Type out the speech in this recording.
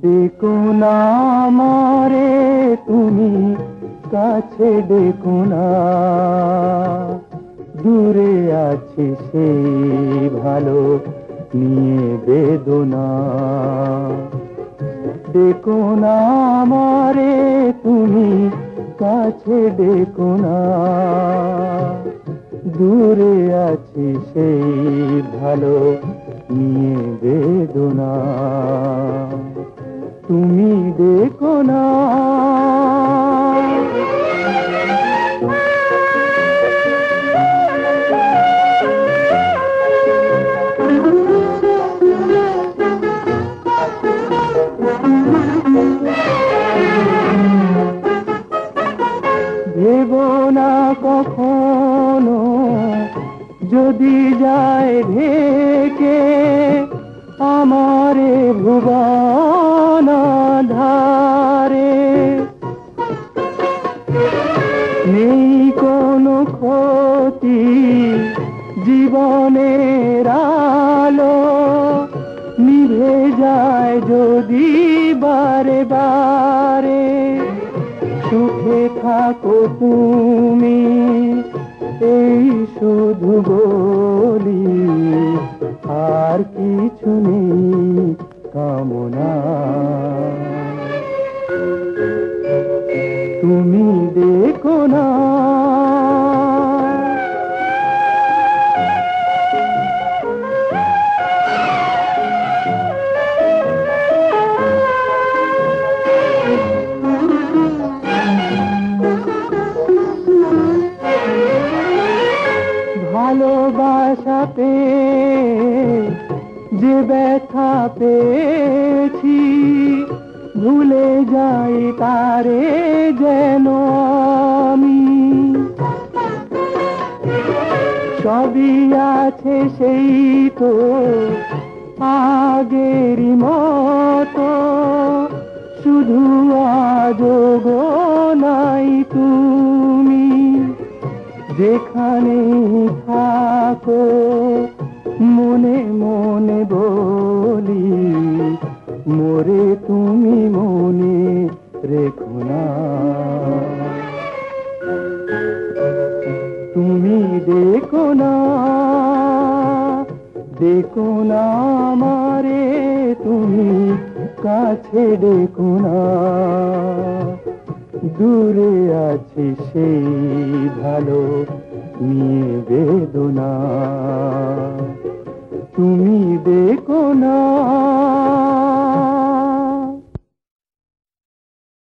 দেখো না আমারে তুমি, কাছে দেখো না, দূরে আছে সেই ভালো নিয়ে বেদনা। দেখো না আমারে তুমি, কাছে দেখো না, দূরে আছে সেই ভালো নিয়ে বেদনা। তুমি দেখো না। ভেবো না কখনো যদি যায় ঢেকে আমারে ভুবন ধারে। নেই কোনো ক্ষতি জীবনের আলো, নিভে যায় যদি বারে বারে। সুখে থাকো তুমি এই শুধু বলি, আর কিছু নেই কামনা। তুমি দেখো না। ভালোবাসা পেয়ে যে ব্যথা পেয়েছি, ভুলে যাই তারে যেন আমি। সবই আছে সেই তো আগেরই মতো, শুধু আজও গো নাই তুমি। যেখানে থাকো মনে মনে বলি, মোরে তুমি মনে রেখো না। তুমি দেখো না, দেখো না আমারে তুমি, কাছে দেখো না, দূরে আছে সেই ভালো নিয়ে বেদনা। তুমি দেখো না।